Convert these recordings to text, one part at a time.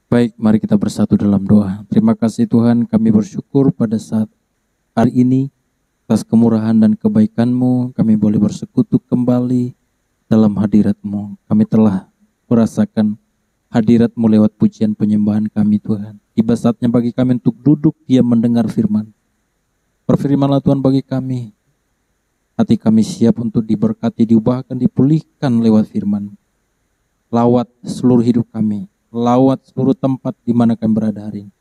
Baik, mari kita bersatu dalam doa. Terima kasih Tuhan, kami bersyukur pada saat hari ini atas kemurahan dan kebaikan-Mu, kami boleh bersekutu kembali dalam hadirat-Mu. Kami telah merasakan hadirat-Mu lewat pujian penyembahan kami Tuhan. Tiba saatnya bagi kami untuk duduk diam mendengar firman. Berfirmanlah Tuhan bagi kami. Hati kami siap untuk diberkati, diubahkan, dipulihkan lewat firman. Lawat seluruh hidup kami. Lawat seluruh tempat di mana kami berada hari ini.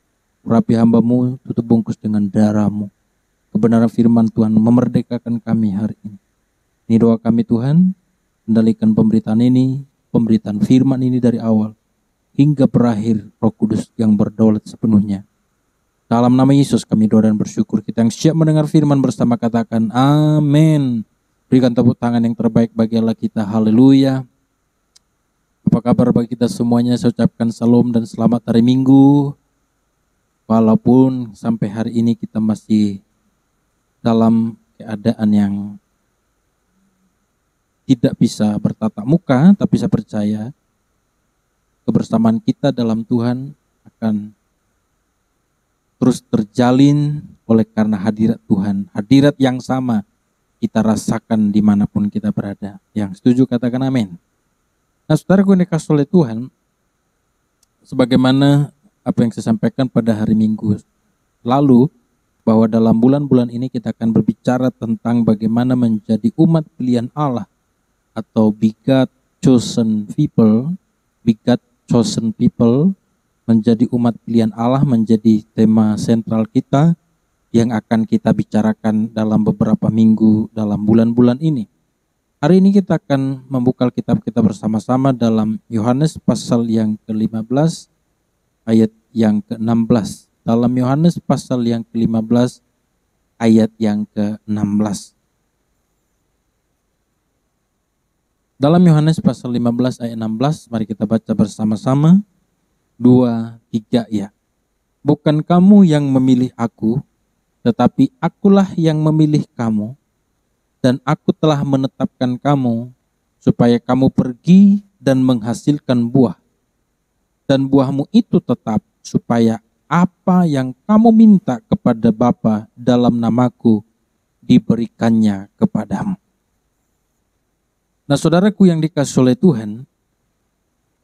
Urapi hamba-Mu, tutup bungkus dengan darah-Mu. Kebenaran firman Tuhan memerdekakan kami hari ini. Ini doa kami Tuhan, kendalikan pemberitaan ini, pemberitaan firman ini dari awal hingga berakhir Roh Kudus yang berdaulat sepenuhnya. Dalam nama Yesus kami doa dan bersyukur. Kita yang siap mendengar firman bersama katakan amin. Berikan tepuk tangan yang terbaik bagi Allah kita. Haleluya. Apa kabar bagi kita semuanya? Saya ucapkan salam dan selamat hari Minggu. Walaupun sampai hari ini kita masih dalam keadaan yang tidak bisa bertatap muka, tapi saya percaya kebersamaan kita dalam Tuhan akan terus terjalin oleh karena hadirat Tuhan. Hadirat yang sama kita rasakan dimanapun kita berada. Yang setuju katakan amin. Nah, saudaraku yang dikasihi oleh Tuhan, sebagaimana apa yang saya sampaikan pada hari Minggu lalu, bahwa dalam bulan-bulan ini kita akan berbicara tentang bagaimana menjadi umat pilihan Allah atau be God chosen people, menjadi umat pilihan Allah menjadi tema sentral kita yang akan kita bicarakan dalam beberapa minggu dalam bulan-bulan ini. Hari ini kita akan membuka kitab kita bersama-sama dalam Yohanes pasal yang ke-15 ayat yang ke-16. Dalam Yohanes pasal yang ke-15 ayat yang ke-16. Dalam Yohanes pasal 15 ayat 16, mari kita baca bersama-sama. 2, 3 ya. Bukan kamu yang memilih aku, tetapi akulah yang memilih kamu. Dan aku telah menetapkan kamu supaya kamu pergi dan menghasilkan buah. Dan buahmu itu tetap supaya apa yang kamu minta kepada Bapa dalam namaku diberikannya kepadamu. Nah, saudaraku yang dikasihi oleh Tuhan,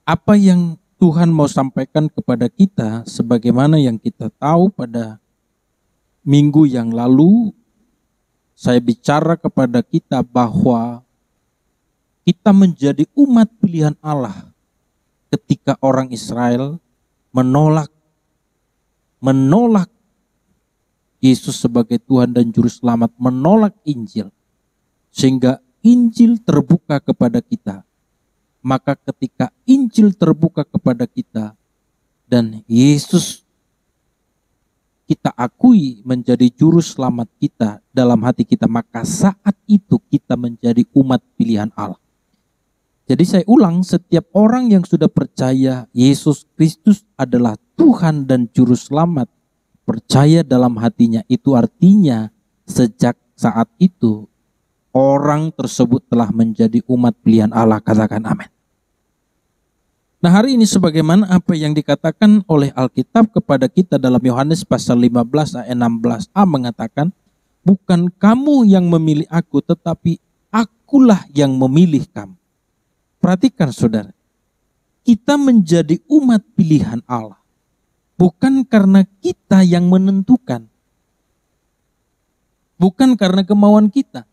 apa yang Tuhan mau sampaikan kepada kita sebagaimana yang kita tahu pada minggu yang lalu, saya bicara kepada kita bahwa kita menjadi umat pilihan Allah ketika orang Israel menolak Yesus sebagai Tuhan dan Juru Selamat, menolak Injil, sehingga Injil terbuka kepada kita. Maka ketika Injil terbuka kepada kita dan Yesus kita akui menjadi juru selamat kita dalam hati kita, maka saat itu kita menjadi umat pilihan Allah. Jadi saya ulang, setiap orang yang sudah percaya Yesus Kristus adalah Tuhan dan juru selamat, percaya dalam hatinya, itu artinya sejak saat itu orang tersebut telah menjadi umat pilihan Allah. Katakan amin. Nah, hari ini sebagaimana apa yang dikatakan oleh Alkitab kepada kita dalam Yohanes pasal 15 ayat 16a mengatakan, bukan kamu yang memilih aku, tetapi akulah yang memilih kamu. Perhatikan saudara, kita menjadi umat pilihan Allah bukan karena kita yang menentukan, bukan karena kemauan kita,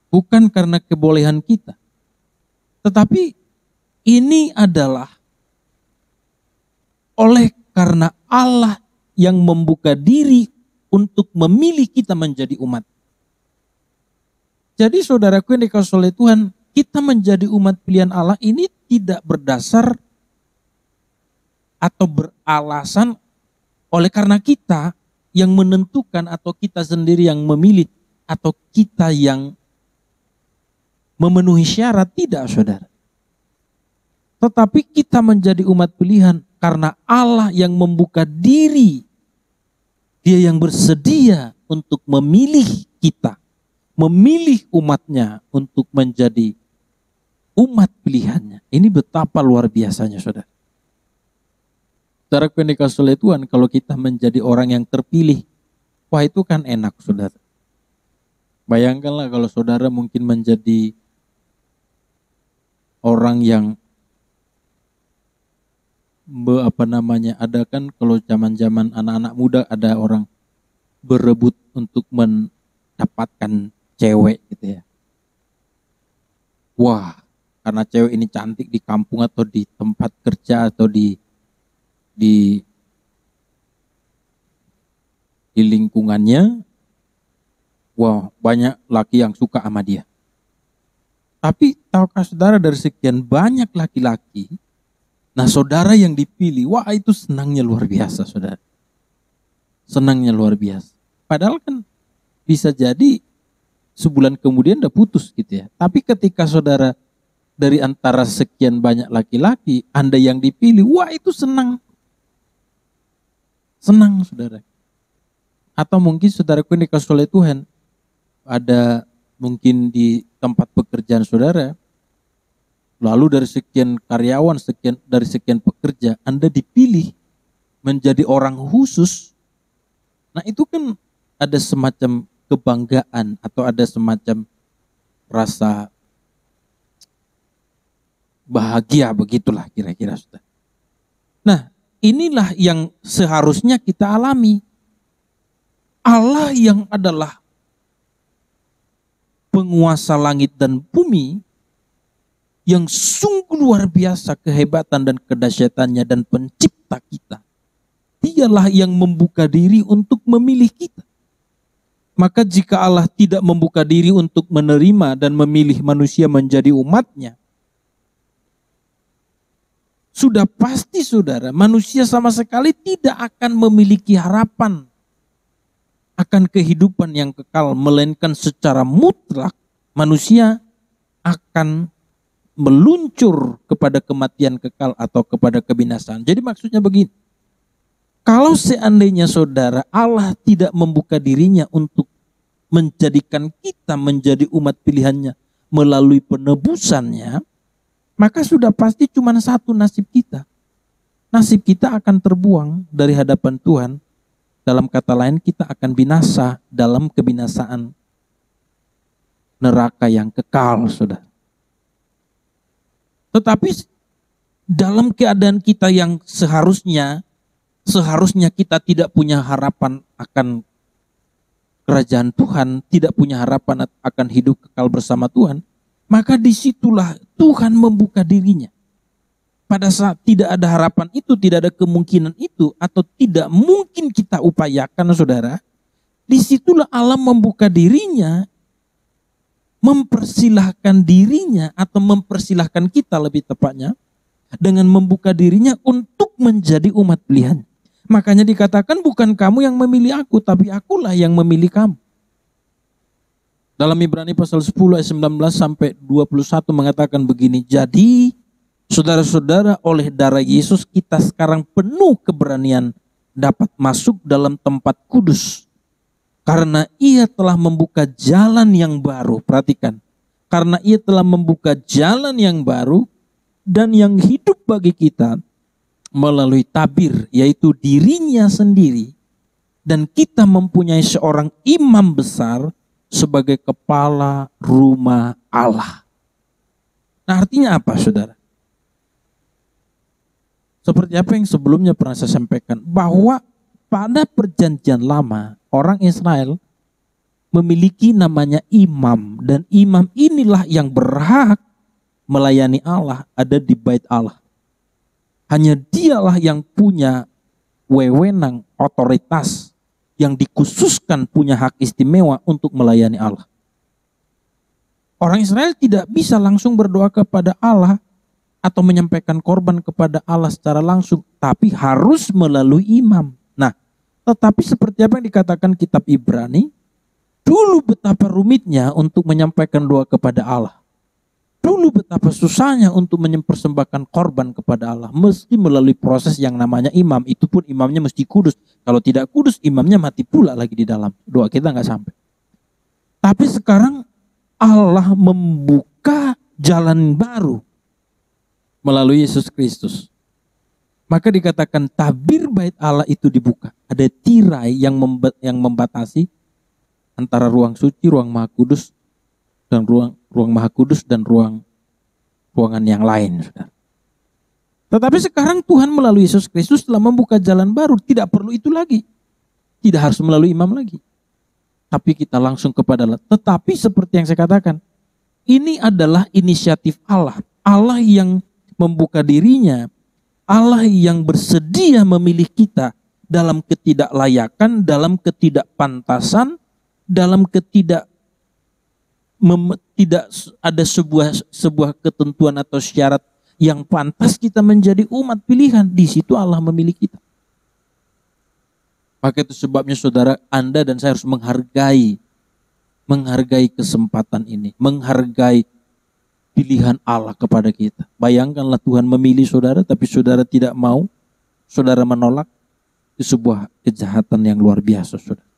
bukan karena kebolehan kita, tetapi ini adalah oleh karena Allah yang membuka diri untuk memilih kita menjadi umat. Jadi saudaraku yang dikasihi oleh Tuhan, kita menjadi umat pilihan Allah ini tidak berdasar atau beralasan oleh karena kita yang menentukan atau kita sendiri yang memilih atau kita yang memenuhi syarat, tidak saudara. Tetapi kita menjadi umat pilihan karena Allah yang membuka diri. Dia yang bersedia untuk memilih kita. Memilih umatnya untuk menjadi umat pilihannya. Ini betapa luar biasanya saudara. Saudara yang dikasihi oleh Tuhan, kalau kita menjadi orang yang terpilih, wah itu kan enak, saudara. Bayangkanlah kalau saudara mungkin menjadi orang yang ada kan kalau zaman-zaman anak-anak muda ada orang berebut untuk mendapatkan cewek gitu ya. Wah, karena cewek ini cantik di kampung atau di tempat kerja atau di lingkungannya, wah banyak laki yang suka sama dia. Tapi tahukah saudara dari sekian banyak laki-laki, nah saudara yang dipilih, wah itu senangnya luar biasa saudara. Senangnya luar biasa. Padahal kan bisa jadi sebulan kemudian udah putus gitu ya. Tapi ketika saudara dari antara sekian banyak laki-laki, Anda yang dipilih, wah itu senang. Senang saudara. Atau mungkin saudaraku yang dikasihi oleh Tuhan, ada mungkin di tempat pekerjaan saudara, lalu dari sekian karyawan, dari sekian pekerja, Anda dipilih menjadi orang khusus. Nah itu kan ada semacam kebanggaan atau ada semacam rasa bahagia, begitulah kira-kira saudara. Nah inilah yang seharusnya kita alami. Allah yang adalah penguasa langit dan bumi, yang sungguh luar biasa kehebatan dan kedahsyatannya dan pencipta kita, dialah yang membuka diri untuk memilih kita. Maka jika Allah tidak membuka diri untuk menerima dan memilih manusia menjadi umatnya, sudah pasti saudara, manusia sama sekali tidak akan memiliki harapan akan kehidupan yang kekal, melainkan secara mutlak manusia akan meluncur kepada kematian kekal atau kepada kebinasaan. Jadi maksudnya begini, kalau seandainya saudara Allah tidak membuka dirinya untuk menjadikan kita menjadi umat pilihannya melalui penebusannya, maka sudah pasti cuma satu nasib kita. Nasib kita akan terbuang dari hadapan Tuhan. Dalam kata lain, kita akan binasa dalam kebinasaan neraka yang kekal, saudara. Tetapi dalam keadaan kita yang seharusnya kita tidak punya harapan akan kerajaan Tuhan, tidak punya harapan akan hidup kekal bersama Tuhan, maka disitulah Tuhan membuka dirinya. Pada saat tidak ada harapan itu, tidak ada kemungkinan itu, atau tidak mungkin kita upayakan saudara, disitulah Allah membuka dirinya, mempersilahkan dirinya, atau mempersilahkan kita lebih tepatnya, dengan membuka dirinya untuk menjadi umat pilihan. Makanya dikatakan bukan kamu yang memilih aku, tapi akulah yang memilih kamu. Dalam Ibrani pasal 10 ayat 19 sampai 21 mengatakan begini, jadi saudara-saudara, oleh darah Yesus kita sekarang penuh keberanian dapat masuk dalam tempat kudus. Karena ia telah membuka jalan yang baru. Perhatikan. Karena ia telah membuka jalan yang baru dan yang hidup bagi kita melalui tabir, yaitu dirinya sendiri. Dan kita mempunyai seorang imam besar sebagai kepala rumah Allah. Nah artinya apa saudara? Seperti apa yang sebelumnya pernah saya sampaikan, bahwa pada perjanjian lama orang Israel memiliki namanya imam, dan imam inilah yang berhak melayani Allah ada di bait Allah. Hanya dialah yang punya wewenang, otoritas, yang dikhususkan punya hak istimewa untuk melayani Allah. Orang Israel tidak bisa langsung berdoa kepada Allah atau menyampaikan korban kepada Allah secara langsung, tapi harus melalui imam. Nah, tetapi seperti apa yang dikatakan kitab Ibrani, dulu betapa rumitnya untuk menyampaikan doa kepada Allah. Dulu betapa susahnya untuk mempersembahkan korban kepada Allah, mesti melalui proses yang namanya imam. Itu pun imamnya mesti kudus. Kalau tidak kudus, imamnya mati pula lagi di dalam. Doa kita nggak sampai. Tapi sekarang Allah membuka jalan baru melalui Yesus Kristus. Maka dikatakan tabir bait Allah itu dibuka. Ada tirai yang membatasi antara ruang suci, ruang maha kudus, dan ruang maha kudus dan ruangan yang lain. Saudara. Tetapi sekarang Tuhan melalui Yesus Kristus telah membuka jalan baru. Tidak perlu itu lagi. Tidak harus melalui imam lagi. Tapi kita langsung kepada Allah. Tetapi seperti yang saya katakan, ini adalah inisiatif Allah. Allah yang membuka dirinya. Allah yang bersedia memilih kita dalam ketidaklayakan, dalam ketidakpantasan, dalam tidak ada sebuah ketentuan atau syarat yang pantas kita menjadi umat pilihan. Di situ Allah memilih kita. Maka itu sebabnya saudara, Anda dan saya harus menghargai kesempatan ini, menghargai pilihan Allah kepada kita. Bayangkanlah Tuhan memilih saudara, tapi saudara tidak mau, saudara menolak. Itu sebuah kejahatan yang luar biasa, saudara.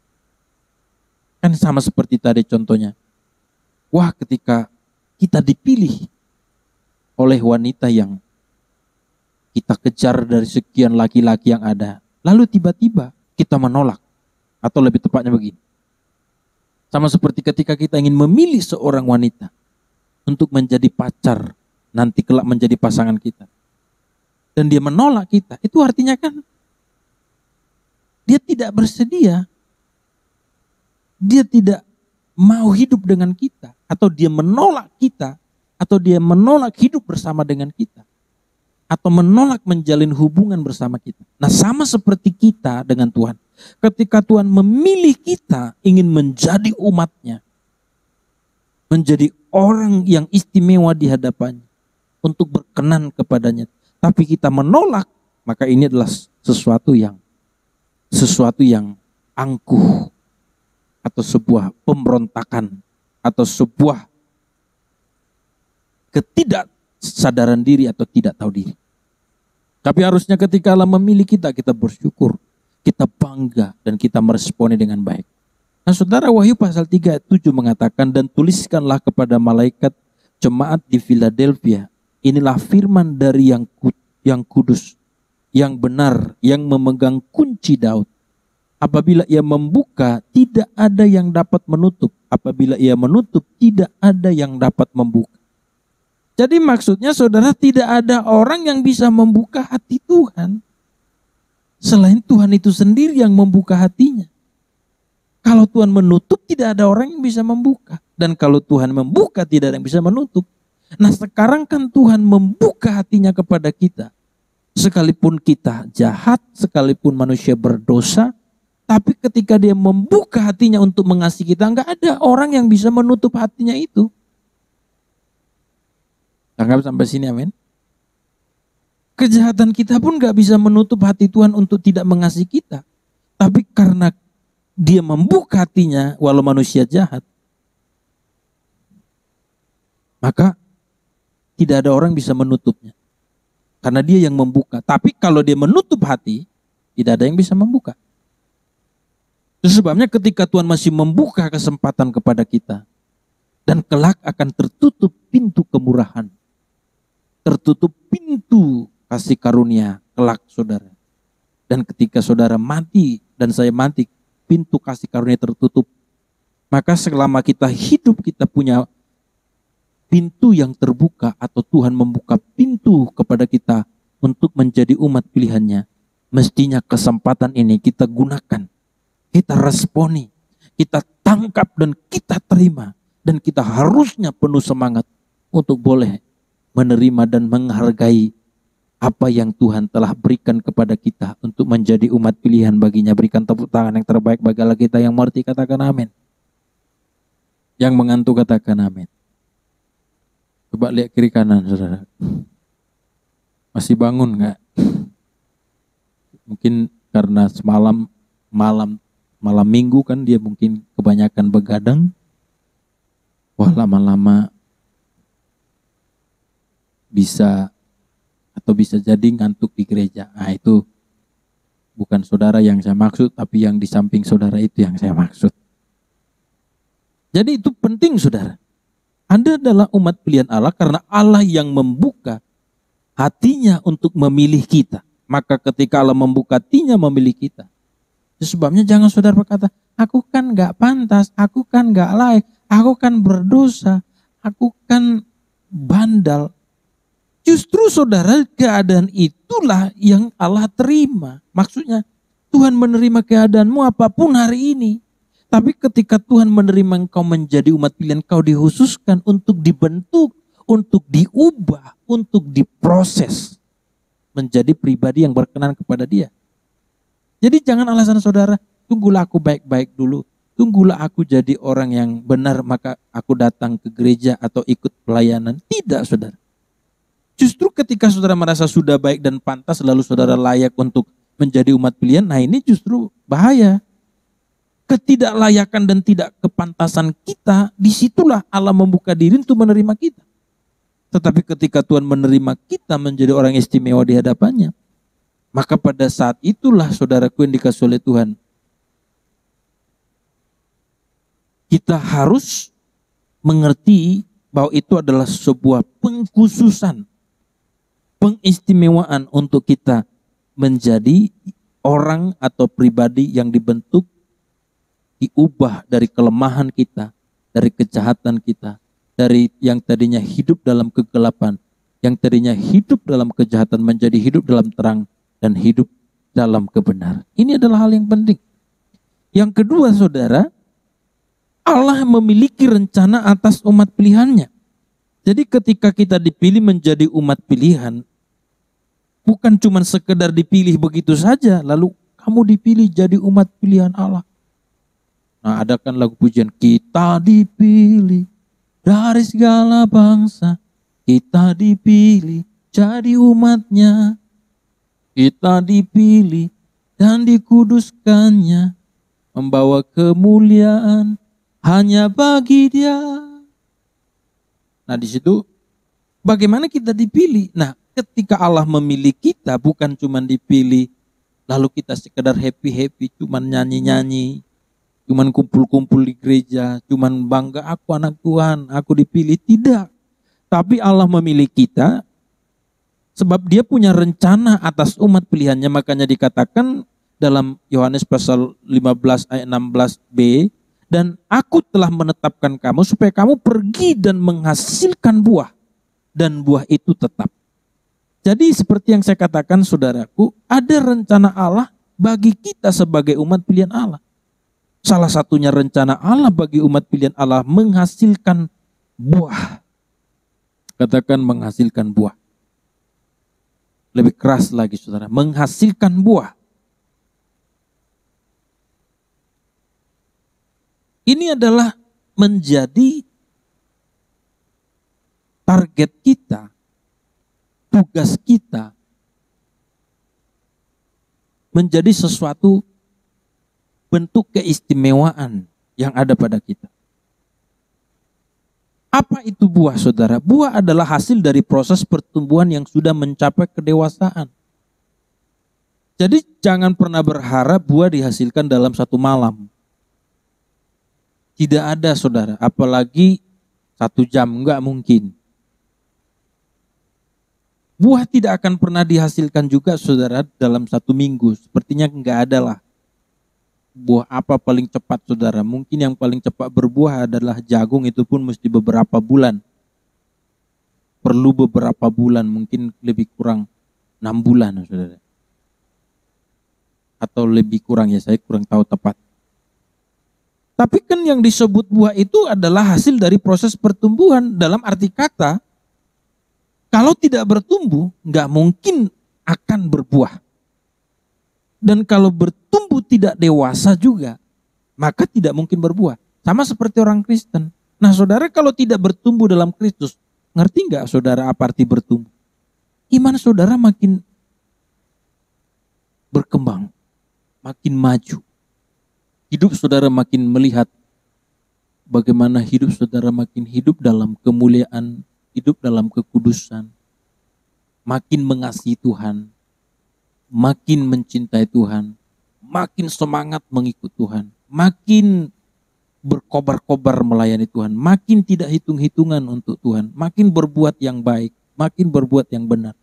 Kan sama seperti tadi contohnya. Wah, ketika kita dipilih oleh wanita yang kita kejar dari sekian laki-laki yang ada, lalu tiba-tiba kita menolak. Atau lebih tepatnya begini. Sama seperti ketika kita ingin memilih seorang wanita untuk menjadi pacar, nanti kelak menjadi pasangan kita. Dan dia menolak kita, itu artinya kan dia tidak bersedia. Dia tidak mau hidup dengan kita, atau dia menolak kita, atau dia menolak hidup bersama dengan kita, atau menolak menjalin hubungan bersama kita. Nah, sama seperti kita dengan Tuhan. Ketika Tuhan memilih kita ingin menjadi umatnya, menjadi orang yang istimewa di hadapannya, untuk berkenan kepadanya, tapi kita menolak, maka ini adalah sesuatu yang angkuh, atau sebuah pemberontakan, atau sebuah ketidaksadaran diri atau tidak tahu diri. Tapi harusnya ketika Allah memilih kita, kita bersyukur, kita bangga, dan kita meresponi dengan baik. Nah saudara, Wahyu pasal 3 ayat 7 mengatakan, dan tuliskanlah kepada malaikat jemaat di Philadelphia, inilah firman dari yang kudus, yang benar, yang memegang kunci Daud. Apabila ia membuka, tidak ada yang dapat menutup. Apabila ia menutup, tidak ada yang dapat membuka. Jadi maksudnya saudara, tidak ada orang yang bisa membuka hati Tuhan selain Tuhan itu sendiri yang membuka hatinya. Kalau Tuhan menutup, tidak ada orang yang bisa membuka. Dan kalau Tuhan membuka, tidak ada yang bisa menutup. Nah sekarang kan Tuhan membuka hatinya kepada kita. Sekalipun kita jahat, sekalipun manusia berdosa, tapi ketika dia membuka hatinya untuk mengasihi kita, enggak ada orang yang bisa menutup hatinya itu. Anggap sampai sini, amin. Kejahatan kita pun gak bisa menutup hati Tuhan untuk tidak mengasihi kita. Tapi karena dia membuka hatinya walau manusia jahat, maka tidak ada orang bisa menutupnya. Karena dia yang membuka. Tapi kalau dia menutup hati, tidak ada yang bisa membuka. Itu sebabnya ketika Tuhan masih membuka kesempatan kepada kita, dan kelak akan tertutup pintu kemurahan, tertutup pintu kasih karunia kelak saudara. Dan ketika saudara mati dan saya mati, pintu kasih karunia tertutup. Maka selama kita hidup, kita punya pintu yang terbuka, atau Tuhan membuka pintu kepada kita untuk menjadi umat pilihannya. Mestinya kesempatan ini kita gunakan, kita responi, kita tangkap dan kita terima. Dan kita harusnya penuh semangat untuk boleh menerima dan menghargai apa yang Tuhan telah berikan kepada kita untuk menjadi umat pilihan baginya. Berikan tepuk tangan yang terbaik bagi Allah kita. Yang mengerti katakan amin. Yang mengantuk katakan amin. Coba lihat kiri kanan saudara. Masih bangun gak? Mungkin karena semalam malam minggu kan dia mungkin kebanyakan begadang. Wah, lama-lama bisa jadi ngantuk di gereja. Nah, itu bukan saudara yang saya maksud, tapi yang di samping saudara itu yang saya maksud. Jadi itu penting saudara. Anda adalah umat pilihan Allah karena Allah yang membuka hatinya untuk memilih kita. Maka ketika Allah membuka hatinya memilih kita. Itu sebabnya jangan saudara berkata, aku kan gak pantas, aku kan gak layak, aku kan berdosa, aku kan bandal. Justru saudara, keadaan itulah yang Allah terima. Maksudnya Tuhan menerima keadaanmu apapun hari ini. Tapi ketika Tuhan menerima engkau menjadi umat pilihan, kau dikhususkan untuk dibentuk, untuk diubah, untuk diproses menjadi pribadi yang berkenan kepada Dia. Jadi jangan alasan saudara, tunggulah aku baik-baik dulu, tunggulah aku jadi orang yang benar maka aku datang ke gereja atau ikut pelayanan. Tidak saudara. Justru ketika saudara merasa sudah baik dan pantas lalu saudara layak untuk menjadi umat pilihan, nah ini justru bahaya. Ketidaklayakan dan tidak kepantasan kita, disitulah Allah membuka diri untuk menerima kita. Tetapi ketika Tuhan menerima kita menjadi orang istimewa di hadapannya, maka pada saat itulah saudaraku yang dikasih oleh Tuhan, kita harus mengerti bahwa itu adalah sebuah pengkhususan, pengistimewaan untuk kita menjadi orang atau pribadi yang dibentuk, diubah dari kelemahan kita, dari kejahatan kita, dari yang tadinya hidup dalam kegelapan, yang tadinya hidup dalam kejahatan menjadi hidup dalam terang dan hidup dalam kebenaran. Ini adalah hal yang penting. Yang kedua saudara, Allah memiliki rencana atas umat pilihannya. Jadi ketika kita dipilih menjadi umat pilihan, bukan cuma sekedar dipilih begitu saja, lalu kamu dipilih jadi umat pilihan Allah. Nah, ada kan lagu pujian, kita dipilih dari segala bangsa, kita dipilih jadi umatnya, kita dipilih dan dikuduskannya, membawa kemuliaan hanya bagi Dia. Nah, di situ bagaimana kita dipilih? Nah, ketika Allah memilih kita, bukan cuma dipilih lalu kita sekedar happy-happy, cuma nyanyi-nyanyi, cuman kumpul-kumpul di gereja, cuman bangga aku anak Tuhan, aku dipilih. Tidak. Tapi Allah memilih kita sebab Dia punya rencana atas umat pilihannya. Makanya dikatakan dalam Yohanes pasal 15 ayat 16b, dan aku telah menetapkan kamu supaya kamu pergi dan menghasilkan buah, dan buah itu tetap. Jadi seperti yang saya katakan saudaraku, ada rencana Allah bagi kita sebagai umat pilihan Allah. Salah satunya rencana Allah bagi umat pilihan Allah menghasilkan buah. Katakan menghasilkan buah. Lebih keras lagi saudara, menghasilkan buah. Ini adalah menjadi target kita, tugas kita, menjadi sesuatu bentuk keistimewaan yang ada pada kita. Apa itu buah saudara? Buah adalah hasil dari proses pertumbuhan yang sudah mencapai kedewasaan. Jadi jangan pernah berharap buah dihasilkan dalam satu malam. Tidak ada saudara, apalagi 1 jam, enggak mungkin. Buah tidak akan pernah dihasilkan juga saudara dalam 1 minggu, sepertinya enggak ada lah. Buah apa paling cepat saudara? Mungkin yang paling cepat berbuah adalah jagung, itu pun mesti beberapa bulan. Perlu beberapa bulan, mungkin lebih kurang 6 bulan saudara. Atau lebih kurang, ya saya kurang tahu tepat. Tapi kan yang disebut buah itu adalah hasil dari proses pertumbuhan. Dalam arti kata, kalau tidak bertumbuh, nggak mungkin akan berbuah. Dan kalau bertumbuh tidak dewasa juga, maka tidak mungkin berbuah. Sama seperti orang Kristen. Nah saudara, kalau tidak bertumbuh dalam Kristus, ngerti nggak saudara apa arti bertumbuh? Iman saudara makin berkembang, makin maju. Hidup saudara makin melihat bagaimana hidup saudara makin hidup dalam kemuliaan, hidup dalam kekudusan, makin mengasihi Tuhan, makin mencintai Tuhan, makin semangat mengikut Tuhan, makin berkobar-kobar melayani Tuhan, makin tidak hitung-hitungan untuk Tuhan, makin berbuat yang baik, makin berbuat yang benar.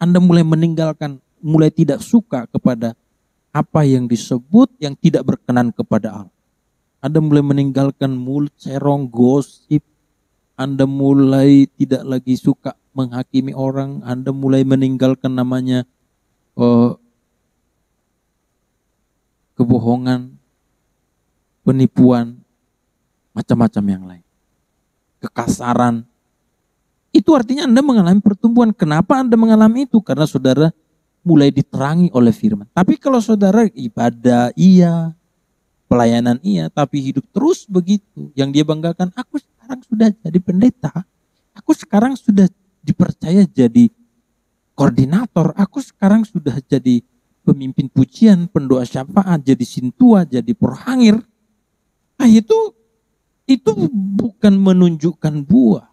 Anda mulai meninggalkan mulai tidak suka kepada apa yang disebut yang tidak berkenan kepada Allah. Anda mulai meninggalkan mulut serong, gosip. Anda mulai tidak lagi suka menghakimi orang. Anda mulai meninggalkan namanya kebohongan, penipuan, macam-macam yang lain. Kekasaran. Itu artinya Anda mengalami pertumbuhan. Kenapa Anda mengalami itu? Karena saudara mulai diterangi oleh firman. Tapi kalau saudara ibadah iya, pelayanan iya, tapi hidup terus begitu. Yang dia banggakan, aku sekarang sudah jadi pendeta. Aku sekarang sudah dipercaya jadi koordinator. Aku sekarang sudah jadi pemimpin pujian, pendoa syafaat, jadi sintua, jadi perhangir. Nah itu bukan menunjukkan buah.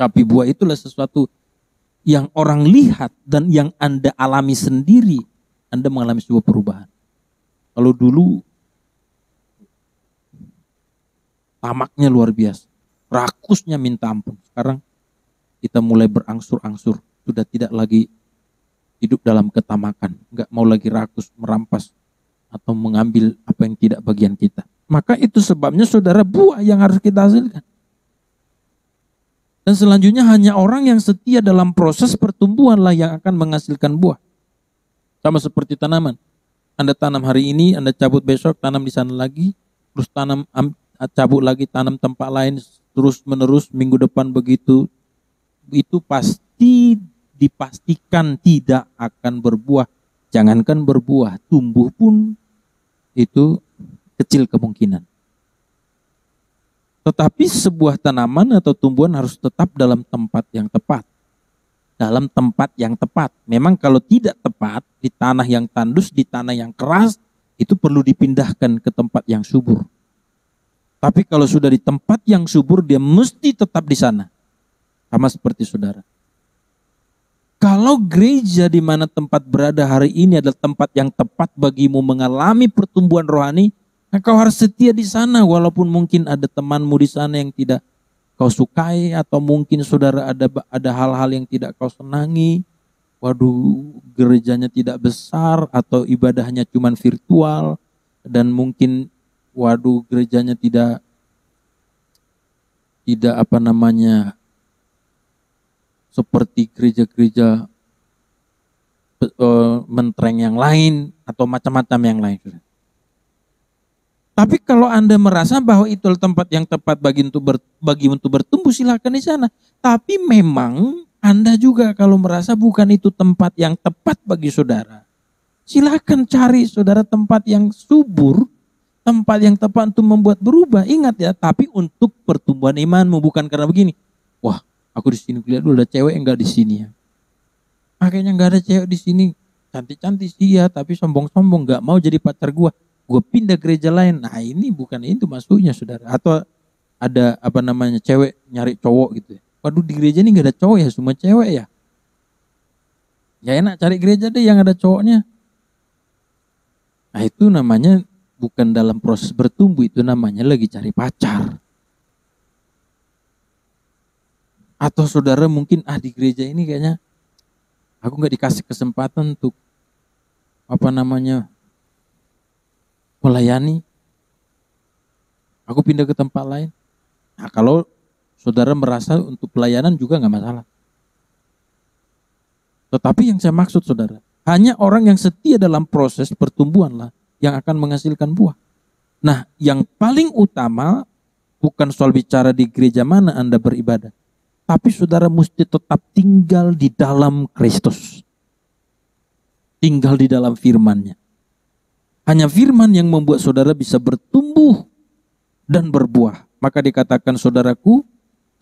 Tapi buah itulah sesuatu yang orang lihat dan yang Anda alami sendiri. Anda mengalami sebuah perubahan. Kalau dulu tamaknya luar biasa, rakusnya minta ampun. Sekarang kita mulai berangsur-angsur, sudah tidak lagi hidup dalam ketamakan, nggak mau lagi rakus, merampas atau mengambil apa yang tidak bagian kita. Maka itu sebabnya saudara, buah yang harus kita hasilkan. Dan selanjutnya hanya orang yang setia dalam proses pertumbuhanlah yang akan menghasilkan buah. Sama seperti tanaman. Anda tanam hari ini, Anda cabut besok, tanam di sana lagi, terus tanam, cabut lagi, tanam tempat lain, terus menerus, minggu depan begitu. Itu pasti dipastikan tidak akan berbuah. Jangankan berbuah, tumbuh pun itu kecil kemungkinan. Tetapi sebuah tanaman atau tumbuhan harus tetap dalam tempat yang tepat. Dalam tempat yang tepat. Memang kalau tidak tepat, di tanah yang tandus, di tanah yang keras, itu perlu dipindahkan ke tempat yang subur. Tapi kalau sudah di tempat yang subur, dia mesti tetap di sana. Sama seperti saudara. Kalau gereja di mana tempat berada hari ini adalah tempat yang tepat bagimu mengalami pertumbuhan rohani, nah, kau harus setia di sana walaupun mungkin ada temanmu di sana yang tidak kau sukai atau mungkin saudara ada hal-hal yang tidak kau senangi. Waduh, gerejanya tidak besar atau ibadahnya cuma virtual dan mungkin waduh gerejanya tidak seperti gereja-gereja mentereng yang lain atau macam-macam yang lain. Tapi kalau Anda merasa bahwa itu tempat yang tepat bagi untuk bertumbuh, silakan di sana. Tapi memang Anda juga kalau merasa bukan itu tempat yang tepat bagi saudara, silakan cari saudara tempat yang subur, tempat yang tepat untuk membuat berubah. Ingat ya, tapi untuk pertumbuhan imanmu, bukan karena begini. Wah, aku di sini lihat dulu ada cewek enggak di sini ya. Makanya enggak ada cewek di sini. Cantik-cantik sih ya, tapi sombong-sombong, enggak mau jadi pacar gua. Gue pindah gereja lain. Nah ini bukan itu maksudnya saudara. Atau ada cewek nyari cowok gitu ya. Waduh di gereja ini gak ada cowok ya, semua cewek ya. Ya enak cari gereja deh yang ada cowoknya. Nah itu namanya bukan dalam proses bertumbuh, itu namanya lagi cari pacar. Atau saudara mungkin di gereja ini kayaknya aku gak dikasih kesempatan untuk melayani, aku pindah ke tempat lain. Nah kalau saudara merasa untuk pelayanan juga nggak masalah. Tetapi yang saya maksud saudara, hanya orang yang setia dalam proses pertumbuhanlah yang akan menghasilkan buah. Nah yang paling utama bukan soal bicara di gereja mana Anda beribadah, tapi saudara mesti tetap tinggal di dalam Kristus. Tinggal di dalam firman-Nya. Hanya firman yang membuat saudara bisa bertumbuh dan berbuah. Maka dikatakan saudaraku,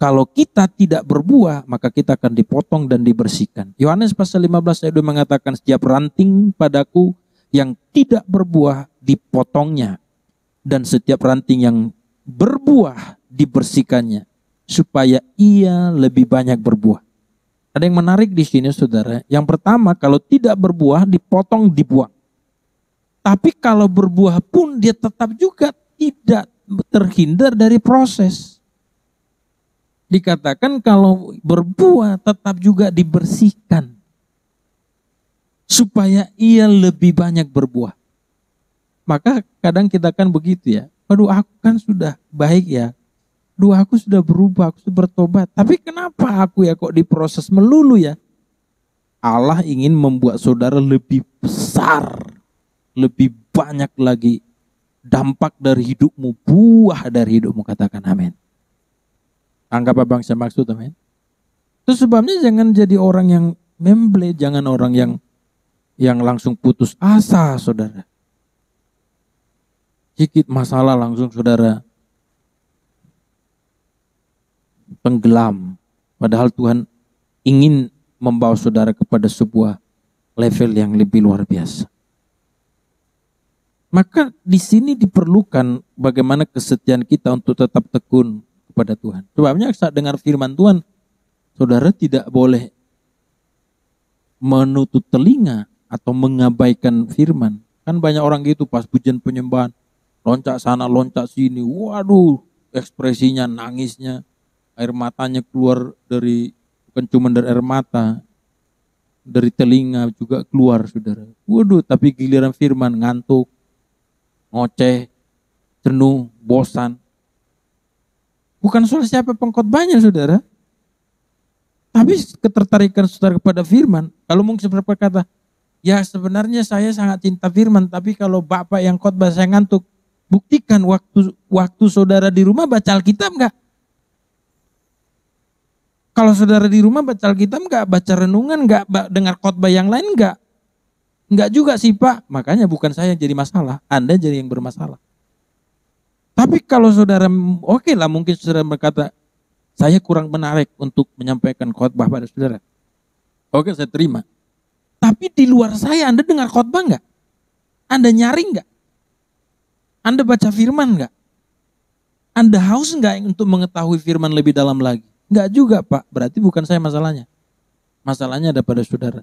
kalau kita tidak berbuah, maka kita akan dipotong dan dibersihkan. Yohanes pasal 15 ayat 2 mengatakan, setiap ranting padaku yang tidak berbuah dipotongnya. Dan setiap ranting yang berbuah dibersihkannya. Supaya ia lebih banyak berbuah. Ada yang menarik di sini saudara. Yang pertama, kalau tidak berbuah dipotong, dibuang. Tapi kalau berbuah pun dia tetap juga tidak terhindar dari proses. Dikatakan kalau berbuah tetap juga dibersihkan. supaya ia lebih banyak berbuah. Maka kadang kita kan begitu ya. Waduh, aku kan sudah baik ya. Duh, aku sudah berubah, aku sudah bertobat. Tapi kenapa aku ya kok diproses melulu ya? Allah ingin membuat saudara lebih besar, lebih banyak lagi dampak dari hidupmu, buah dari hidupmu. Katakan amin. Anggap apa yang saya maksud, amin. Itu sebabnya jangan jadi orang yang memble, jangan orang yang langsung putus asa, saudara. Sedikit masalah langsung saudara tenggelam. Padahal Tuhan ingin membawa saudara kepada sebuah level yang lebih luar biasa. Maka di sini diperlukan bagaimana kesetiaan kita untuk tetap tekun kepada Tuhan. Sebabnya saat dengar firman Tuhan, saudara tidak boleh menutup telinga atau mengabaikan firman. Kan banyak orang gitu pas pujian penyembahan, loncat sana, loncat sini. Waduh, ekspresinya, nangisnya, air matanya keluar dari, bukan cuma dari air mata, dari telinga juga keluar, saudara. Waduh, tapi giliran firman ngantuk, ngoceh, jenuh, bosan. Bukan soal siapa pengkhotbahnya, saudara. Tapi ketertarikan saudara kepada firman. Kalau mungkin seberapa kata, ya sebenarnya saya sangat cinta firman, tapi kalau bapak yang khotbah saya ngantuk. Buktikan waktu saudara di rumah baca Alkitab enggak? Kalau saudara di rumah baca Alkitab enggak? Baca renungan enggak? Dengar khotbah yang lain enggak? Enggak juga sih Pak. Makanya bukan saya yang jadi masalah, Anda jadi yang bermasalah. Tapi kalau saudara, oke lah mungkin saudara berkata, saya kurang menarik untuk menyampaikan khotbah pada saudara. Oke, saya terima. Tapi di luar saya Anda dengar khotbah enggak? Anda nyaring enggak? Anda baca firman enggak? Anda haus enggak untuk mengetahui firman lebih dalam lagi? Enggak juga Pak, berarti bukan saya masalahnya. Masalahnya ada pada saudara.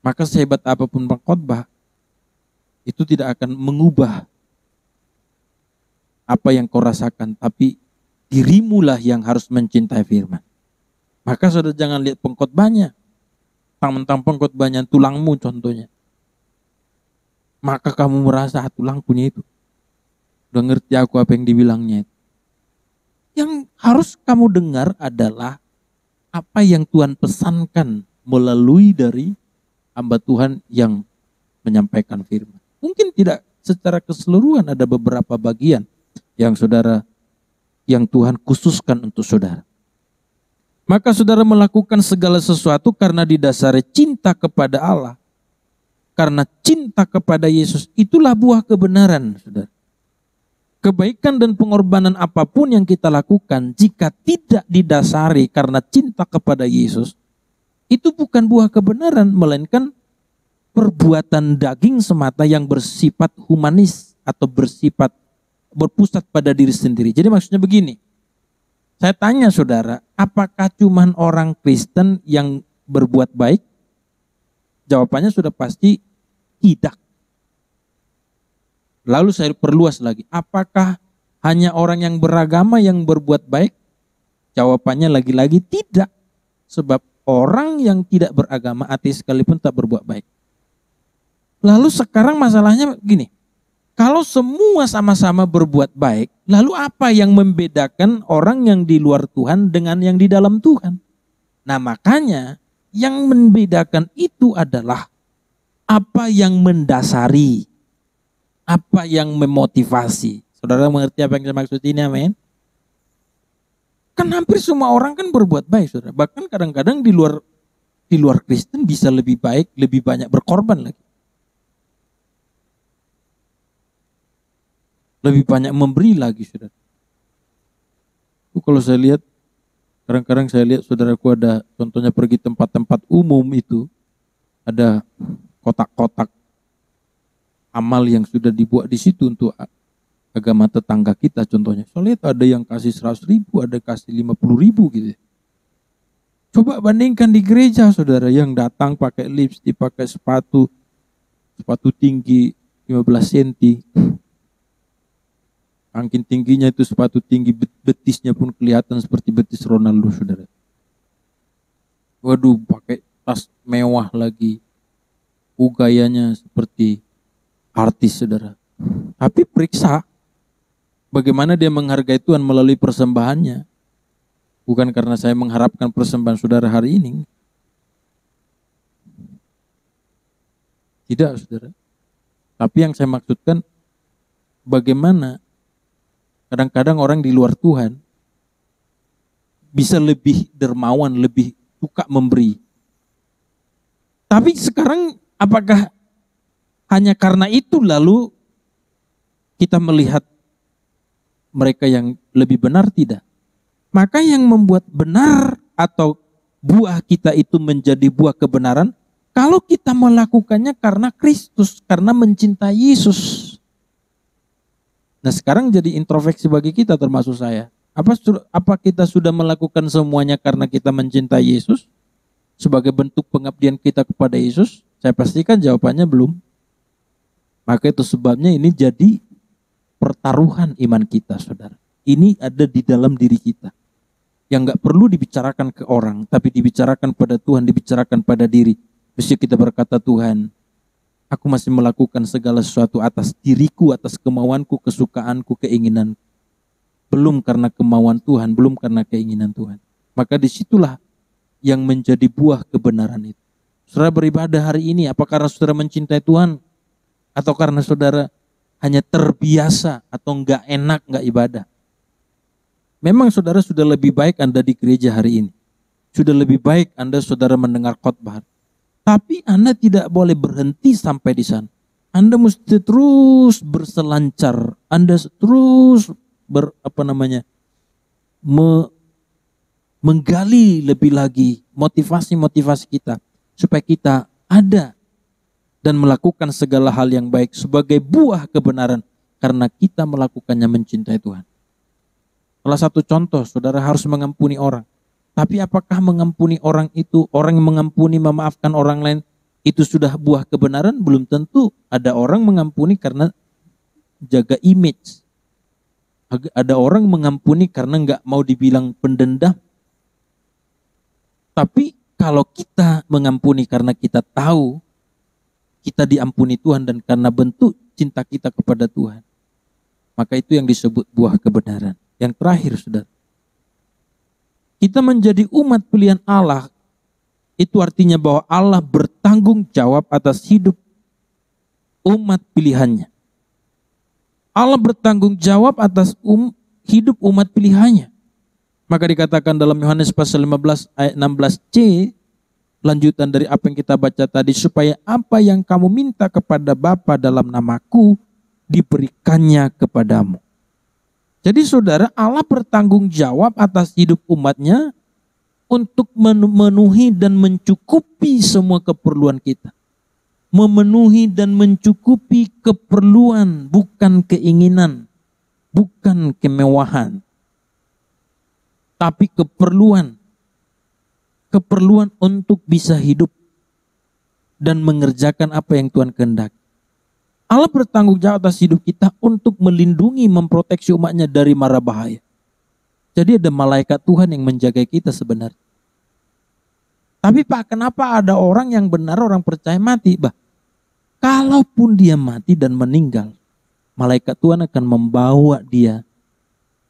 Maka sehebat apapun pengkhotbah, itu tidak akan mengubah apa yang kau rasakan, tapi dirimulah yang harus mencintai firman. Maka saudara jangan lihat pengkhotbahnya, mentang-mentang pengkhotbahnya tulangmu contohnya. Maka kamu merasa tulang punya itu. Udah ngerti aku apa yang dibilangnya itu. Yang harus kamu dengar adalah apa yang Tuhan pesankan melalui dari hamba Tuhan yang menyampaikan firman. Mungkin tidak secara keseluruhan, ada beberapa bagian yang saudara, yang Tuhan khususkan untuk saudara. Maka saudara melakukan segala sesuatu karena didasari cinta kepada Allah. Karena cinta kepada Yesus, itulah buah kebenaran, saudara. Kebaikan dan pengorbanan apapun yang kita lakukan, jika tidak didasari karena cinta kepada Yesus, itu bukan buah kebenaran, melainkan perbuatan daging semata yang bersifat humanis atau bersifat berpusat pada diri sendiri. Jadi maksudnya begini, saya tanya saudara, apakah cuman orang Kristen yang berbuat baik? Jawabannya sudah pasti tidak. Lalu saya perluas lagi, apakah hanya orang yang beragama yang berbuat baik? Jawabannya lagi-lagi tidak. Sebab orang yang tidak beragama, ateis sekalipun tak berbuat baik. Lalu sekarang masalahnya gini, kalau semua sama-sama berbuat baik, lalu apa yang membedakan orang yang di luar Tuhan dengan yang di dalam Tuhan? Nah makanya yang membedakan itu adalah apa yang mendasari, apa yang memotivasi. Saudara mengerti apa yang saya maksud ini, amin? Kan hampir semua orang kan berbuat baik, saudara. Bahkan kadang-kadang di luar Kristen bisa lebih baik, lebih banyak berkorban lagi. Lebih banyak memberi lagi, saudara. Itu kalau saya lihat, kadang-kadang saya lihat saudaraku ada, contohnya pergi tempat-tempat umum itu, ada kotak-kotak amal yang sudah dibuat di situ untuk agama tetangga kita contohnya. Soalnya ada yang kasih 100.000, ada kasih 50.000 gitu. Coba bandingkan di gereja saudara yang datang pakai lipstik, pakai sepatu tinggi 15 cm. Angkin tingginya itu sepatu tinggi, betisnya pun kelihatan seperti betis Ronaldo saudara. Waduh, pakai tas mewah lagi. Gayanya seperti artis, saudara. Tapi periksa bagaimana dia menghargai Tuhan melalui persembahannya. Bukan karena saya mengharapkan persembahan saudara hari ini. Tidak, saudara. Tapi yang saya maksudkan, bagaimana kadang-kadang orang di luar Tuhan bisa lebih dermawan, lebih suka memberi. Tapi sekarang apakah hanya karena itu lalu kita melihat mereka yang lebih benar? Tidak. Maka yang membuat benar atau buah kita itu menjadi buah kebenaran, kalau kita melakukannya karena Kristus, karena mencintai Yesus. Nah, sekarang jadi introspeksi bagi kita, termasuk saya. Apa kita sudah melakukan semuanya karena kita mencintai Yesus? Sebagai bentuk pengabdian kita kepada Yesus? Saya pastikan jawabannya belum. Maka itu sebabnya ini jadi pertaruhan iman kita, saudara. Ini ada di dalam diri kita. Yang gak perlu dibicarakan ke orang, tapi dibicarakan pada Tuhan, dibicarakan pada diri. Mesti kita berkata, Tuhan, aku masih melakukan segala sesuatu atas diriku, atas kemauanku, kesukaanku, keinginanku. Belum karena kemauan Tuhan, belum karena keinginan Tuhan. Maka disitulah yang menjadi buah kebenaran itu. Saudara beribadah hari ini, apa karena saudara mencintai Tuhan? Atau karena saudara hanya terbiasa atau enggak enak, enggak ibadah? Memang saudara sudah lebih baik Anda di gereja hari ini. Sudah lebih baik Anda saudara mendengar khotbah. Tapi Anda tidak boleh berhenti sampai di sana. Anda mesti terus berselancar. Anda terus menggali lebih lagi motivasi-motivasi kita supaya kita ada dan melakukan segala hal yang baik sebagai buah kebenaran karena kita melakukannya mencintai Tuhan. Salah satu contoh, saudara harus mengampuni orang. Tapi apakah mengampuni orang itu, orang yang mengampuni memaafkan orang lain itu sudah buah kebenaran? Belum tentu. Ada orang mengampuni karena jaga image. Ada orang mengampuni karena nggak mau dibilang pendendam. Tapi kalau kita mengampuni karena kita tahu kita diampuni Tuhan dan karena bentuk cinta kita kepada Tuhan, maka itu yang disebut buah kebenaran. Yang terakhir, saudara, kita menjadi umat pilihan Allah, itu artinya bahwa Allah bertanggung jawab atas hidup umat pilihannya. Allah bertanggung jawab atas hidup umat pilihannya. Maka dikatakan dalam Yohanes pasal 15 ayat 16c, lanjutan dari apa yang kita baca tadi, supaya apa yang kamu minta kepada Bapa dalam namaku diberikannya kepadamu. Jadi saudara, Allah bertanggung jawab atas hidup umatnya untuk memenuhi dan mencukupi semua keperluan kita. Memenuhi dan mencukupi keperluan, bukan keinginan, bukan kemewahan. Tapi keperluan untuk bisa hidup dan mengerjakan apa yang Tuhan kehendaki. Allah bertanggung jawab atas hidup kita untuk melindungi, memproteksi umatnya dari mara bahaya. Jadi ada malaikat Tuhan yang menjaga kita sebenarnya. Tapi Pak, kenapa ada orang yang benar, orang percaya mati? Kalaupun dia mati dan meninggal, malaikat Tuhan akan membawa dia,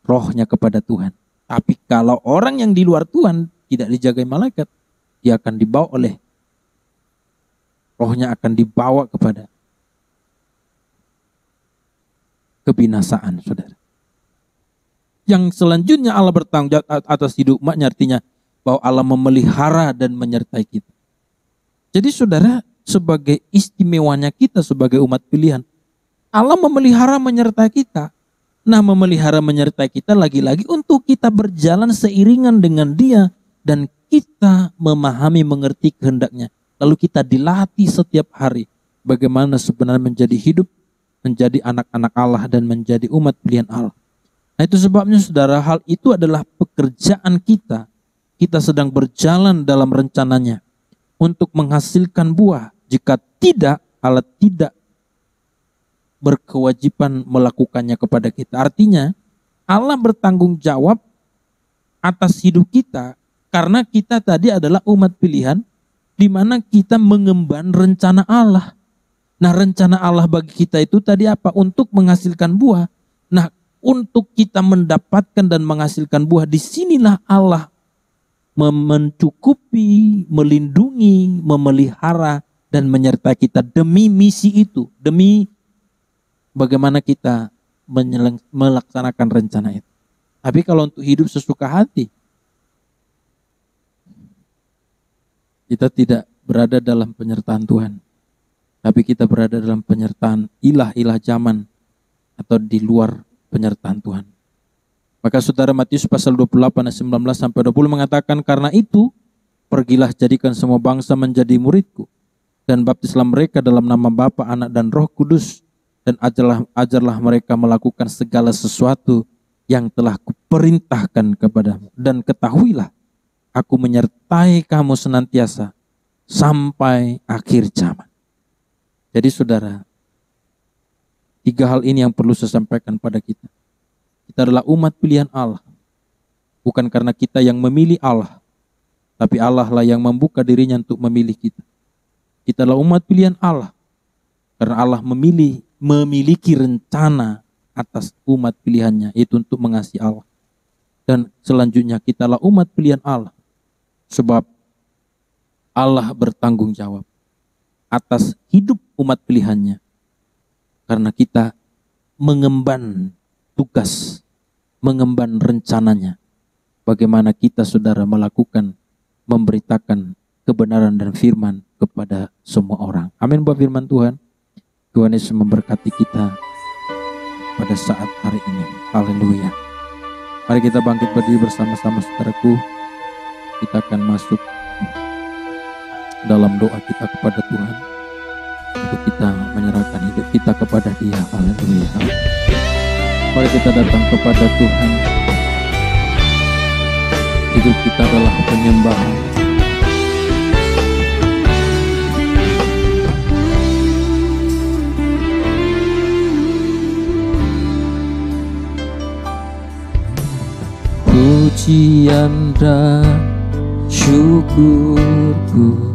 rohnya kepada Tuhan. Tapi kalau orang yang di luar Tuhan tidak dijagai malaikat, dia akan dibawa rohnya akan dibawa kepada kebinasaan, saudara. Yang selanjutnya Allah bertanggung jawab atas hidup umatnya, artinya bahwa Allah memelihara dan menyertai kita. Jadi saudara, sebagai istimewanya kita sebagai umat pilihan, Allah memelihara menyertai kita. Nah, memelihara menyertai kita lagi-lagi untuk kita berjalan seiringan dengan Dia dan kita memahami, mengerti kehendaknya. Lalu kita dilatih setiap hari bagaimana sebenarnya menjadi hidup, menjadi anak-anak Allah dan menjadi umat pilihan Allah. Nah, itu sebabnya saudara, hal itu adalah pekerjaan kita. Kita sedang berjalan dalam rencananya untuk menghasilkan buah. Jika tidak, Allah tidak berkewajiban melakukannya kepada kita. Artinya, Allah bertanggung jawab atas hidup kita karena kita tadi adalah umat pilihan. di mana kita mengemban rencana Allah. Nah, rencana Allah bagi kita itu tadi apa? Untuk menghasilkan buah. Nah, untuk kita mendapatkan dan menghasilkan buah, disinilah Allah mencukupi, melindungi, memelihara, dan menyertai kita demi misi itu, demi bagaimana kita melaksanakan rencana itu. Tapi kalau untuk hidup sesuka hati, kita tidak berada dalam penyertaan Tuhan, tapi kita berada dalam penyertaan ilah-ilah zaman atau di luar penyertaan Tuhan. Maka saudara, Matius pasal 28 ayat 19 sampai 20 mengatakan, karena itu pergilah jadikan semua bangsa menjadi muridku, dan baptislah mereka dalam nama Bapa, Anak dan Roh Kudus, dan ajarlah mereka melakukan segala sesuatu yang telah kuperintahkan kepadamu, dan ketahuilah aku menyertai kamu senantiasa sampai akhir zaman. Jadi saudara, 3 hal ini yang perlu saya sampaikan pada kita. Kita adalah umat pilihan Allah. Bukan karena kita yang memilih Allah, tapi Allah lah yang membuka dirinya untuk memilih kita. Kita adalah umat pilihan Allah, karena Allah memiliki rencana atas umat pilihannya, yaitu untuk mengasihi Allah. Dan selanjutnya kita adalah umat pilihan Allah, sebab Allah bertanggung jawab atas hidup umat pilihannya, karena kita mengemban tugas, mengemban rencananya. Bagaimana kita saudara melakukan, memberitakan kebenaran dan firman kepada semua orang. Amin buat firman Tuhan. Tuhan Yesus memberkati kita pada saat hari ini. Haleluya. Mari kita bangkit berdiri bersama-sama saudaraku. Kita akan masuk dalam doa kita kepada Tuhan, untuk kita menyerahkan hidup kita kepada Dia. Haleluya. Mari kita datang kepada Tuhan. Hidup kita adalah penyembahan. Pujian dan syukurku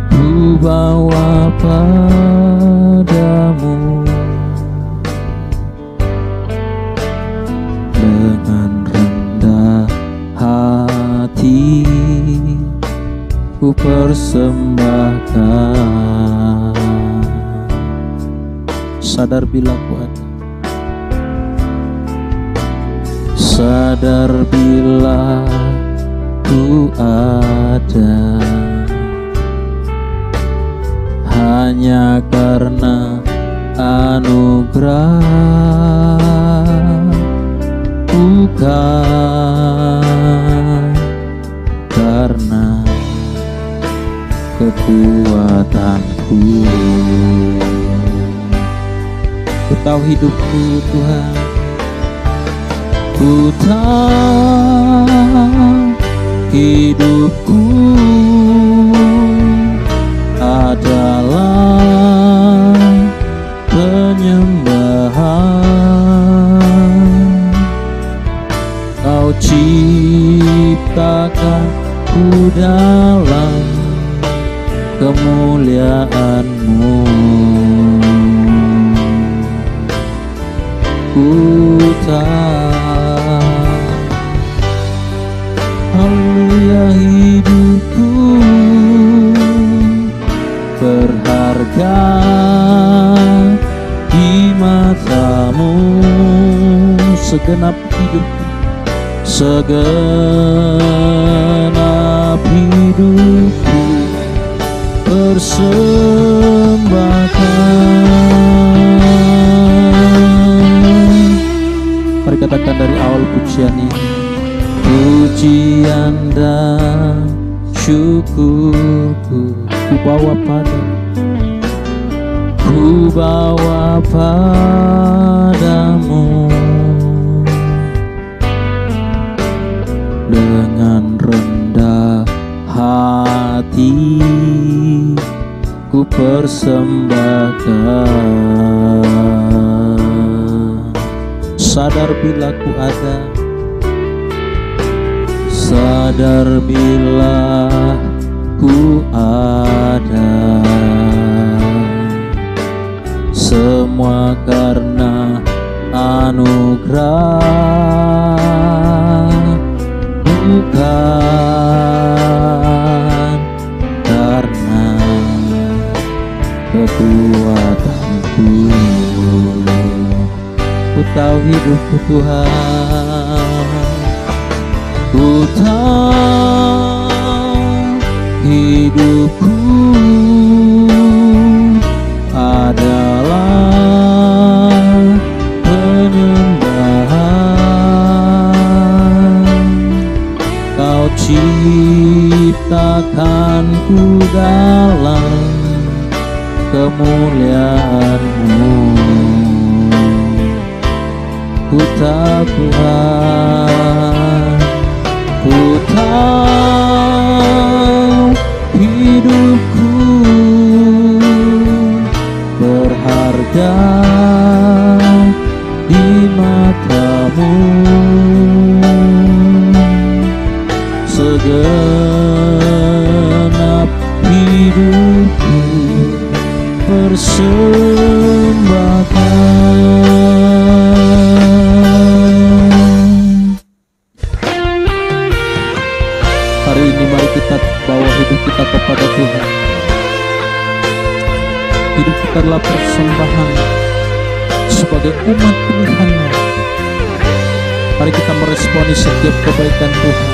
ku bawa padamu, dengan rendah hati ku persembahkan. Sadar bila ku ada, sadar bila ku ada, hanya karena anugerah, bukan karena kekuatanku. Ku tahu hidupku Tuhan, ku tahu hidupku adalah penyembahan. Kau ciptakan ku dalam kemuliaan-Mu. Ku tahu, haleluya, hidupku berharga di mata-Mu. Segenap hidupku, segenap hidupku persembahkan. Mari katakan dari awal pujian ini. Pujian dan syukurku ku bawa padamu, ku bawa padamu, dengan rendah hati ku persembahkan. Sadar bila ku ada, sadar bila ku ada, semua karena anugerah, bukan karena kekuatanku. Ku tahu hidupku Tuhan, ku tahu hidupku adalah penyembahan. Kau ciptakanku dalam kemuliaan-Mu. Ku tahu Tuhan, ku tahu hidupku berharga di mata-Mu. Segenap hidupku persembahkan. Hari ini mari kita bawa hidup kita kepada Tuhan. Hidup kita adalah persembahan sebagai umat pilihan-Nya. Mari kita meresponi setiap kebaikan Tuhan.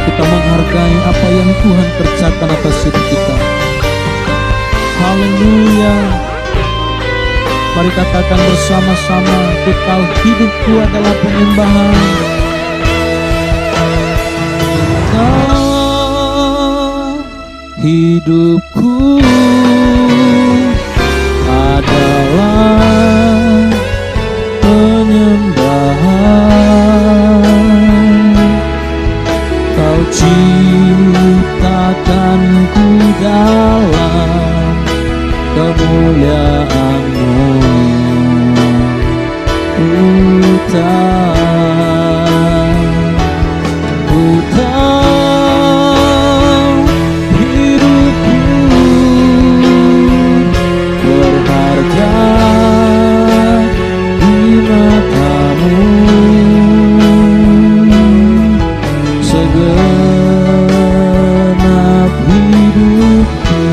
Kita menghargai apa yang Tuhan kerjakan atas hidup kita. Haleluya. Mari katakan bersama-sama, ku tahu hidupku adalah penyembahan. Hidupku adalah penyembahan. Kau ciptakanku dalam kemuliaan-Mu. Ku tahu hidupku berharga di mata-Mu. Segenap hidupku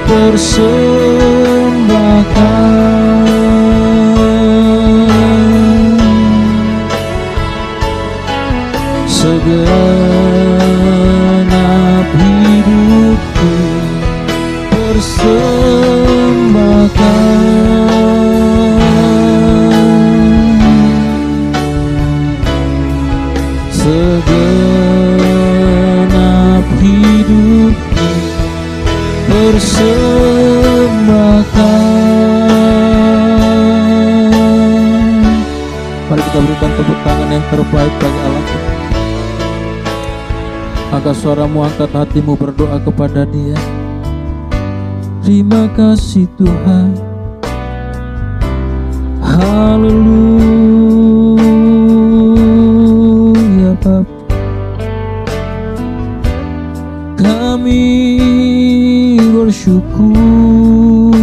persembahkan. Segenap hidupku persembahkan. Segenap hidupku persembahkan. Mari kita berikan tepuk tangan yang terbaik bagi Allah kita. Angkat suaramu, angkat hatimu, berdoa kepada Dia. Terima kasih Tuhan. Haleluya Bapa. Kami bersyukur,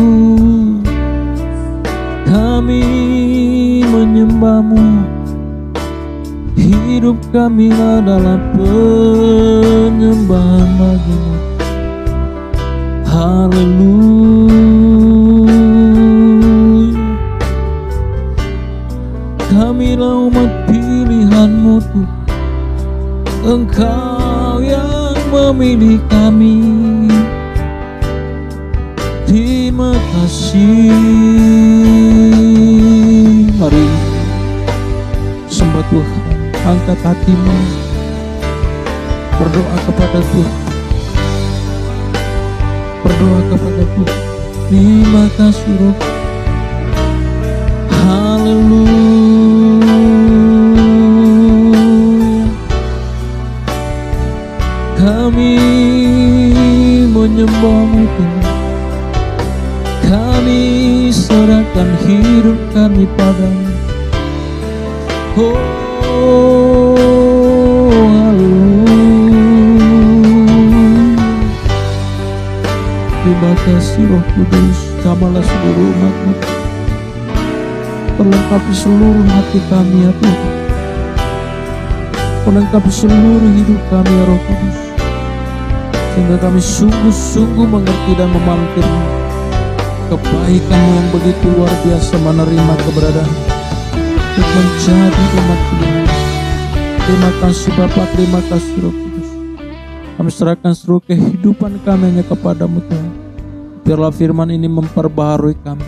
kami menyembah-Mu. Hidup kami adalah penyembahan bagi-Mu. Haleluya. Kamilah umat pilihan-Mu Tuhan. Engkau yang memilih kami. Terima kasih. Mari sembah Tuhan. Angkat hatimu, berdoa kepada Tuhan, berdoa kepada Tuhan. Terima kasih Roh. Haleluya. Kami menyembah-Mu Tuhan. Kami serahkan hidup kami padamu. Oh Terima kasih Roh Kudus, jamalah seluruh umat-Mu, perlengkapi seluruh hati kami ya Tuhan, perlengkapi seluruh hidup kami ya Roh Kudus, sehingga kami sungguh-sungguh mengerti dan memahami kebaikan-Mu yang begitu luar biasa, menerima keberadaan untuk menjadi umat Tuhan. Terima kasih Bapa, terima kasih Roh Kudus. Kami serahkan seluruh kehidupan kami hanya kepada-Mu Tuhan. Biarlah firman ini memperbaharui kami,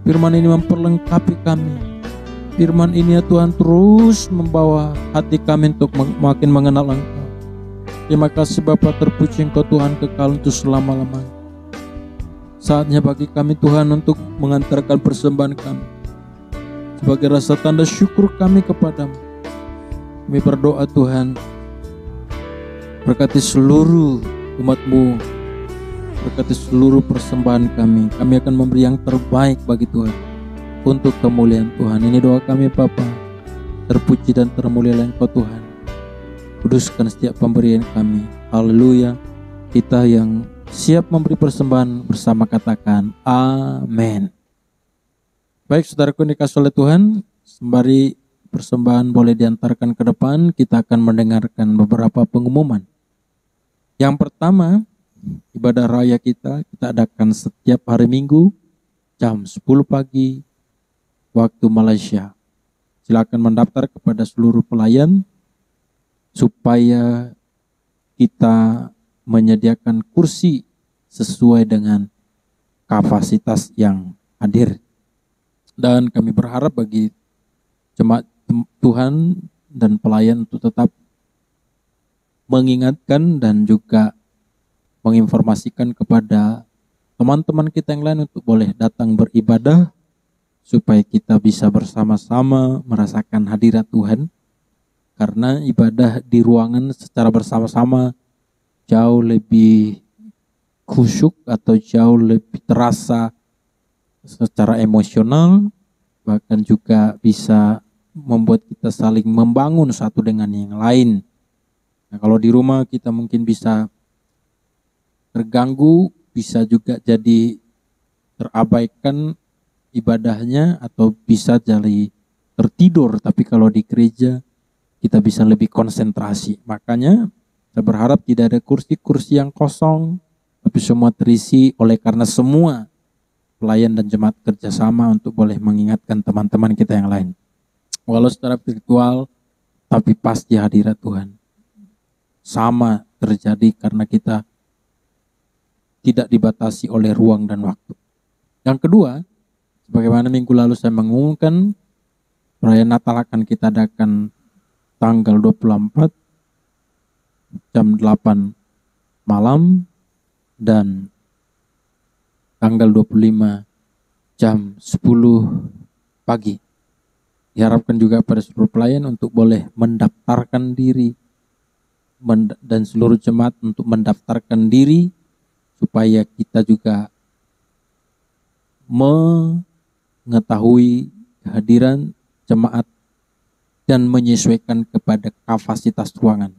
firman ini memperlengkapi kami, firman ini ya Tuhan terus membawa hati kami untuk makin mengenal Engkau. Terima kasih Bapa, terpuji Engkau Tuhan kekal untuk selama-lamanya. Saatnya bagi kami Tuhan untuk mengantarkan persembahan kami sebagai rasa tanda syukur kami kepada-Mu. Kami berdoa Tuhan, berkati seluruh umat-Mu, berkati seluruh persembahan kami. Kami akan memberi yang terbaik bagi Tuhan untuk kemuliaan Tuhan. Ini doa kami Bapa. Terpuji dan termulialah Engkau Tuhan. Kuduskan setiap pemberian kami. Haleluya. Kita yang siap memberi persembahan bersama katakan amin. Baik saudaraku yang dikasihi oleh Tuhan, sembari persembahan boleh diantarkan ke depan, kita akan mendengarkan beberapa pengumuman. Yang pertama, ibadah raya kita adakan setiap hari Minggu jam 10 pagi waktu Malaysia. Silakan mendaftar kepada seluruh pelayan supaya kita menyediakan kursi sesuai dengan kapasitas yang hadir. Dan kami berharap bagi jemaat Tuhan dan pelayan untuk tetap mengingatkan dan juga menginformasikan kepada teman-teman kita yang lain untuk boleh datang beribadah supaya kita bisa bersama-sama merasakan hadirat Tuhan. Karena ibadah di ruangan secara bersama-sama jauh lebih khusyuk atau jauh lebih terasa secara emosional, bahkan juga bisa membuat kita saling membangun satu dengan yang lain. Nah, kalau di rumah kita mungkin bisa terganggu, bisa juga jadi terabaikan ibadahnya atau bisa jadi tertidur. Tapi kalau di gereja kita bisa lebih konsentrasi. Makanya saya berharap tidak ada kursi-kursi yang kosong, tapi semua terisi oleh karena semua pelayan dan jemaat kerjasama untuk boleh mengingatkan teman-teman kita yang lain. Walau secara virtual, tapi pasti hadirat Tuhan. Sama terjadi karena kita tidak dibatasi oleh ruang dan waktu. Yang kedua, sebagaimana minggu lalu saya mengumumkan, perayaan Natal akan kita adakan tanggal 24 jam 8 malam dan tanggal 25 jam 10 pagi. Diharapkan juga pada seluruh pelayan untuk boleh mendaftarkan diri dan seluruh jemaat untuk mendaftarkan diri supaya kita juga mengetahui kehadiran jemaat dan menyesuaikan kepada kapasitas ruangan.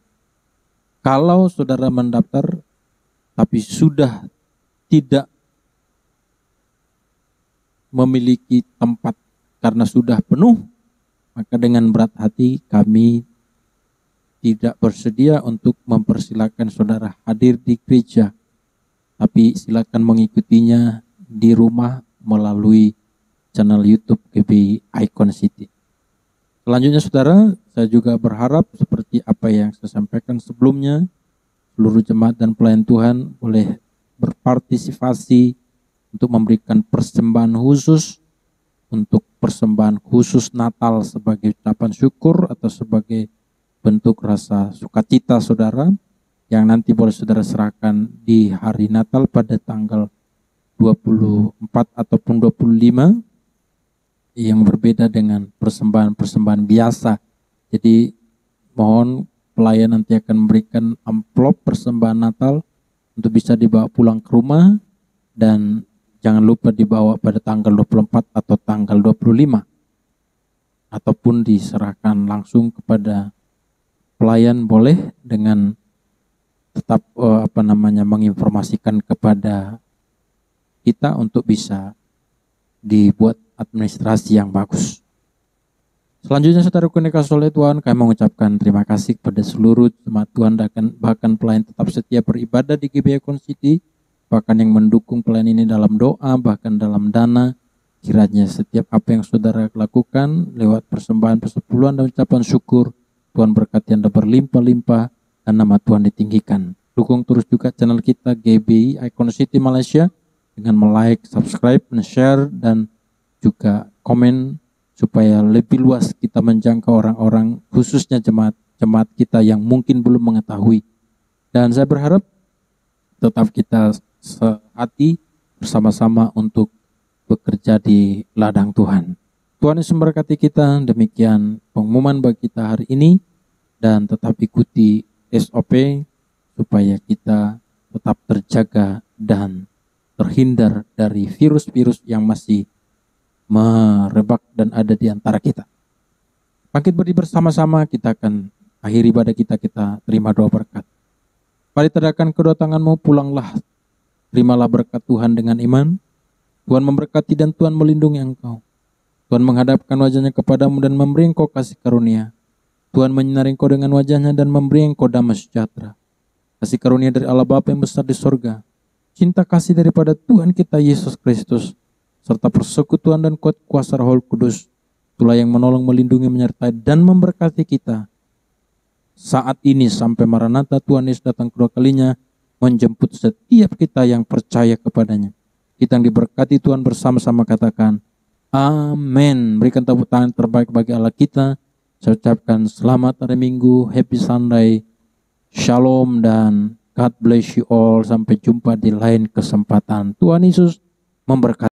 Kalau saudara mendaftar tapi sudah tidak memiliki tempat karena sudah penuh, maka dengan berat hati kami tidak bersedia untuk mempersilakan saudara hadir di gereja. Tapi silakan mengikutinya di rumah melalui channel YouTube GBI Icon City. Selanjutnya saudara, saya juga berharap seperti apa yang saya sampaikan sebelumnya, seluruh jemaat dan pelayan Tuhan boleh berpartisipasi untuk memberikan persembahan khusus, untuk persembahan khusus Natal sebagai ucapan syukur atau sebagai bentuk rasa sukacita saudara, yang nanti boleh saudara serahkan di hari Natal pada tanggal 24 ataupun 25, yang berbeda dengan persembahan-persembahan biasa. Jadi mohon pelayan nanti akan memberikan amplop persembahan Natal untuk bisa dibawa pulang ke rumah, dan jangan lupa dibawa pada tanggal 24 atau tanggal 25, ataupun diserahkan langsung kepada pelayan boleh dengan tetap menginformasikan kepada kita untuk bisa dibuat administrasi yang bagus. Selanjutnya saudaraku yang dikasihi oleh Tuhan, kami mengucapkan terima kasih kepada seluruh jemaat Tuhan dan bahkan pelayan tetap setia beribadah di GBI Icon City, bahkan yang mendukung pelayan ini dalam doa, bahkan dalam dana. Kiranya setiap apa yang saudara lakukan lewat persembahan persepuluhan dan ucapan syukur, Tuhan berkati Anda berlimpah-limpah dan nama Tuhan ditinggikan. Dukung terus juga channel kita GBI Icon City Malaysia dengan like, subscribe, share, dan juga komen supaya lebih luas kita menjangkau orang-orang, khususnya jemaat kita yang mungkin belum mengetahui. Dan saya berharap tetap kita sehati bersama-sama untuk bekerja di ladang Tuhan. Tuhan Yesus memberkati kita. Demikian pengumuman bagi kita hari ini, dan tetap ikuti SOP supaya kita tetap terjaga dan terhindar dari virus-virus yang masih merebak dan ada di antara kita. Bangkit berdiri bersama-sama, kita akan akhiri ibadah kita terima doa berkat. Mari tadakan kedua tanganmu, pulanglah, terimalah berkat Tuhan dengan iman. Tuhan memberkati dan Tuhan melindungi engkau. Tuhan menghadapkan wajahnya kepadamu dan memberi engkau kasih karunia. Tuhan menyinari engkau dengan wajahnya dan memberi engkau damai sejahtera. Kasih karunia dari Allah Bapa yang besar di sorga, cinta kasih daripada Tuhan kita Yesus Kristus, serta persekutuan dan kuasa Roh Kudus, itulah yang menolong, melindungi, menyertai, dan memberkati kita saat ini sampai Maranatha Tuhan Yesus datang kedua kalinya, menjemput setiap kita yang percaya kepadanya. Kita yang diberkati Tuhan bersama-sama katakan amin. Berikan tepuk tangan terbaik bagi Allah kita. Saya ucapkan selamat hari Minggu, happy Sunday, shalom, dan God bless you all. Sampai jumpa di lain kesempatan. Tuhan Yesus memberkati.